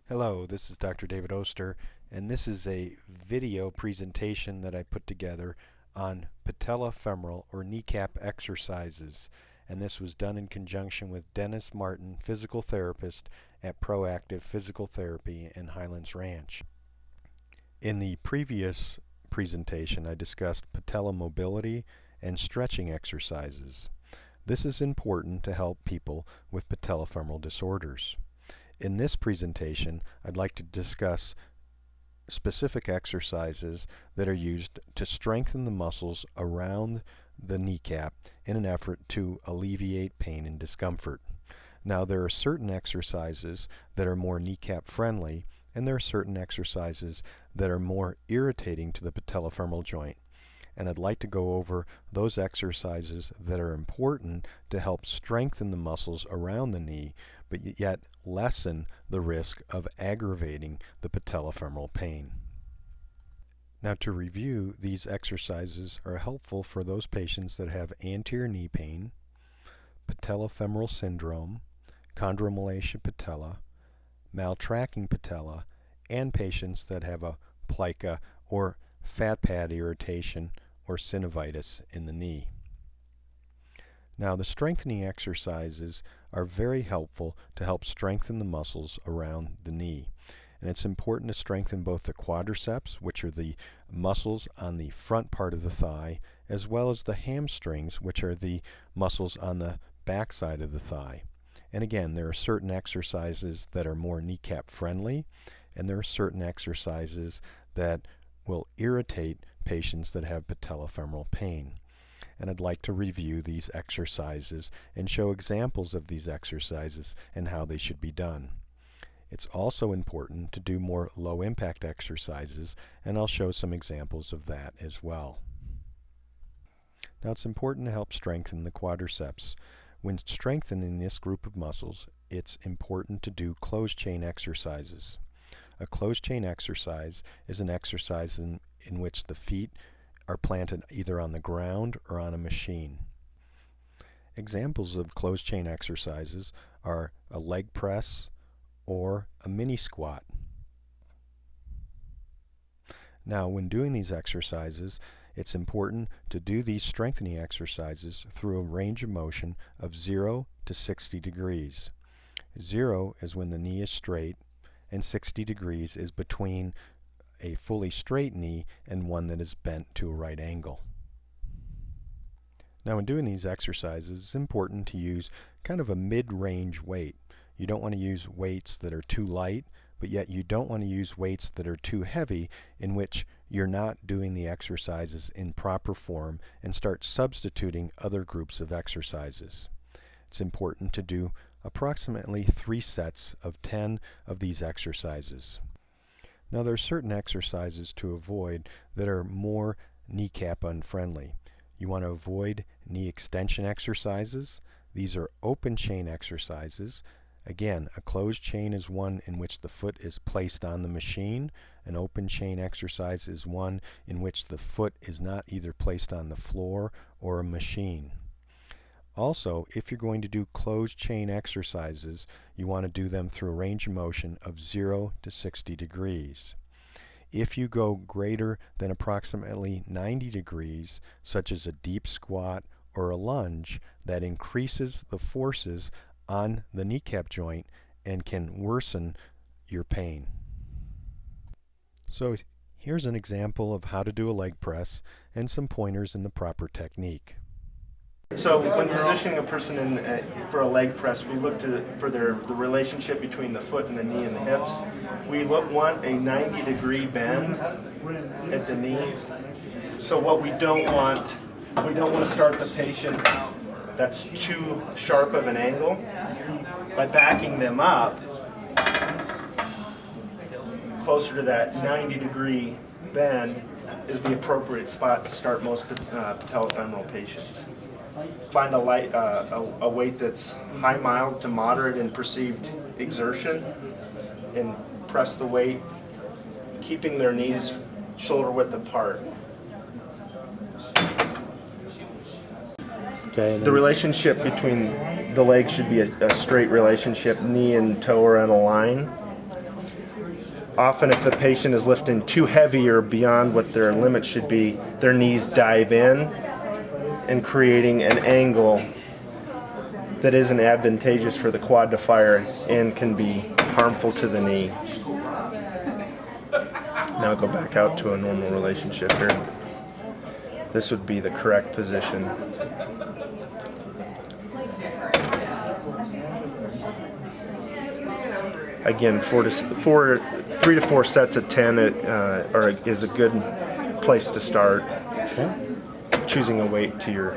Hello, this is Dr. David Oster, and this is a video presentation that I put together on Patello-femoral or kneecap exercises. And this was done in conjunction with Dennis Martin, physical therapist at Proactive Physical Therapy in Highlands Ranch. In the previous presentation, I discussed patella mobility and stretching exercises. This is important to help people with patellofemoral disorders. In this presentation, I'd like to discuss specific exercises that are used to strengthen the muscles around the kneecap in an effort to alleviate pain and discomfort. Now, there are certain exercises that are more kneecap friendly, and there are certain exercises that are more irritating to the patellofemoral joint. And I'd like to go over those exercises that are important to help strengthen the muscles around the knee, but yet lessen the risk of aggravating the patellofemoral pain. Now, to review, these exercises are helpful for those patients that have anterior knee pain, patellofemoral syndrome, chondromalacia patella, maltracking patella, and patients that have a plica or fat pad irritation or synovitis in the knee. Now, the strengthening exercises are very helpful to help strengthen the muscles around the knee. And it's important to strengthen both the quadriceps, which are the muscles on the front part of the thigh, as well as the hamstrings, which are the muscles on the back side of the thigh. And again, there are certain exercises that are more kneecap friendly, and there are certain exercises that will irritate patients that have patellofemoral pain. And I'd like to review these exercises and show examples of these exercises and how they should be done. It's also important to do more low impact exercises, and I'll show some examples of that as well. Now, it's important to help strengthen the quadriceps. When strengthening this group of muscles, it's important to do closed chain exercises. A closed chain exercise is an exercise in which the feet are planted either on the ground or on a machine. Examples of closed chain exercises are a leg press or a mini squat. Now, when doing these exercises, it's important to do these strengthening exercises through a range of motion of 0 to 60 degrees. 0 is when the knee is straight, and 60 degrees is between a fully straight knee and one that is bent to a right angle. Now, in doing these exercises, it's important to use kind of a mid-range weight. You don't want to use weights that are too light, but yet you don't want to use weights that are too heavy, in which you're not doing the exercises in proper form and start substituting other groups of exercises. It's important to do approximately 3 sets of 10 of these exercises. Now, there are certain exercises to avoid that are more kneecap unfriendly. You want to avoid knee extension exercises. These are open chain exercises. Again, a closed chain is one in which the foot is placed on the machine. An open chain exercise is one in which the foot is not either placed on the floor or a machine. Also, if you're going to do closed chain exercises, you want to do them through a range of motion of 0 to 60 degrees. If you go greater than approximately 90 degrees, such as a deep squat or a lunge, that increases the forces on the kneecap joint and can worsen your pain. So here's an example of how to do a leg press and some pointers in the proper technique. So when positioning a person in for a leg press, we look for the relationship between the foot and the knee and the hips. We want a 90-degree bend at the knee. So what we don't want to start the patient that's too sharp of an angle. By backing them up closer to that 90-degree bend is the appropriate spot to start most patellofemoral patients. Find a weight that's high, mild to moderate in perceived exertion, and press the weight, keeping their knees shoulder width apart. Okay. The relationship between the legs should be a straight relationship. Knee and toe are on a line. Often if the patient is lifting too heavy or beyond what their limit should be, their knees dive in and creating an angle that isn't advantageous for the quad to fire and can be harmful to the knee. Now go back out to a normal relationship here. This would be the correct position. Again, 3 to 4 sets of 10 is a good place to start. Okay. Choosing a weight to your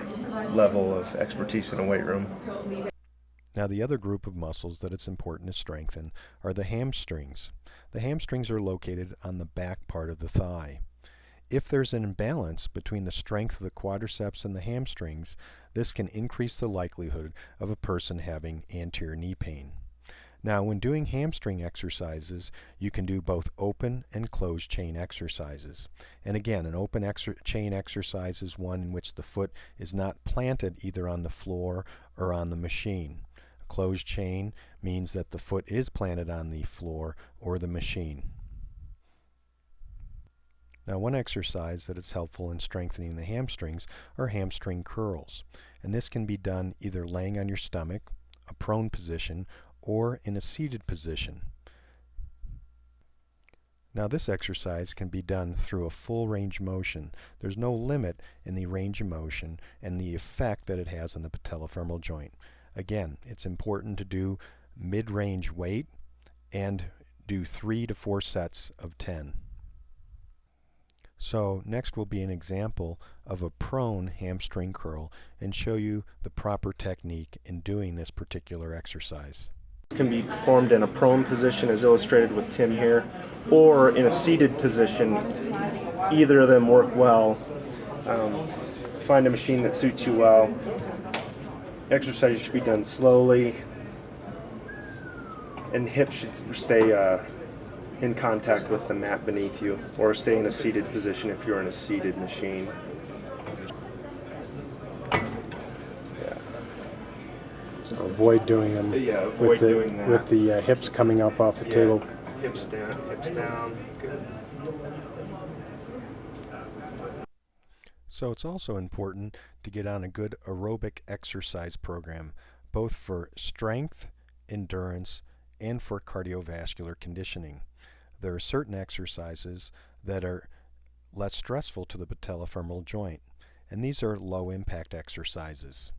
level of expertise in a weight room. Now the other group of muscles that it's important to strengthen are the hamstrings. The hamstrings are located on the back part of the thigh. If there's an imbalance between the strength of the quadriceps and the hamstrings, this can increase the likelihood of a person having anterior knee pain. Now, when doing hamstring exercises, you can do both open and closed chain exercises. And again, an open chain exercise is one in which the foot is not planted either on the floor or on the machine. A closed chain means that the foot is planted on the floor or the machine. Now, one exercise that is helpful in strengthening the hamstrings are hamstring curls. And this can be done either laying on your stomach, a prone position, or in a seated position. Now this exercise can be done through a full range of motion. There's no limit in the range of motion and the effect that it has on the patello-femoral joint. Again, it's important to do mid-range weight and do 3 to 4 sets of 10. So next will be an example of a prone hamstring curl and show you the proper technique in doing this particular exercise. Can be performed in a prone position as illustrated with Tim here, or in a seated position. Either of them work well. Find a machine that suits you well. Exercises should be done slowly, and hips should stay in contact with the mat beneath you, or stay in a seated position if you're in a seated machine. So avoid doing them avoid doing that. with the hips coming up off the table. Hips down. Good. So it's also important to get on a good aerobic exercise program, both for strength, endurance, and for cardiovascular conditioning. There are certain exercises that are less stressful to the patello-femoral joint, and these are low-impact exercises.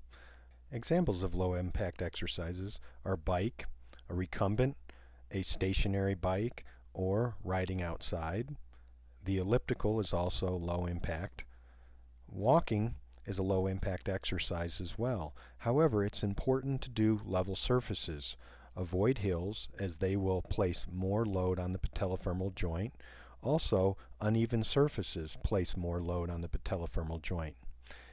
Examples of low-impact exercises are bike, a recumbent, a stationary bike, or riding outside. The elliptical is also low impact. Walking is a low impact exercise as well. However, it's important to do level surfaces. Avoid hills as they will place more load on the patello-femoral joint. Also, uneven surfaces place more load on the patello-femoral joint.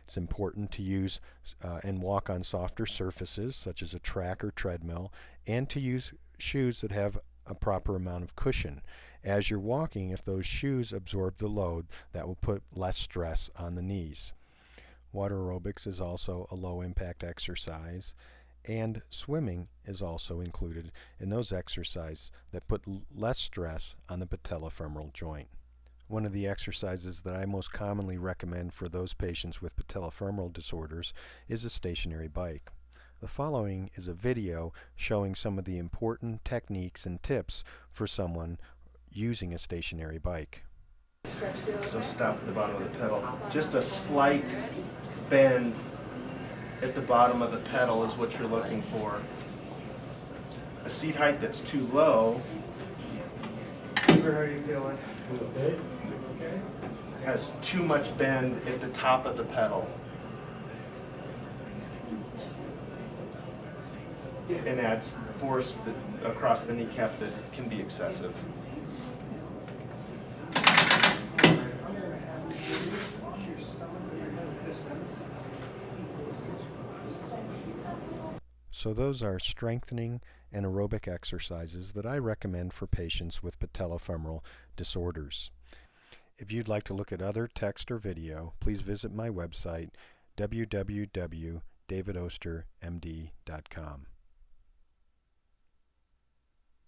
It's important to use and walk on softer surfaces such as a track or treadmill, and to use shoes that have a proper amount of cushion. As you're walking, if those shoes absorb the load, that will put less stress on the knees. Water aerobics is also a low impact exercise, and swimming is also included in those exercises that put less stress on the patello-femoral joint. One of the exercises that I most commonly recommend for those patients with patello-femoral disorders is a stationary bike. The following is a video showing some of the important techniques and tips for someone using a stationary bike. So stop at the bottom of the pedal. Just a slight bend at the bottom of the pedal is what you're looking for. A seat height that's too low. How are you feeling? Has too much bend at the top of the pedal. And adds force across the kneecap that can be excessive. So those are strengthening and aerobic exercises that I recommend for patients with patello-femoral disorders. If you'd like to look at other text or video, please visit my website www.davidostermd.com.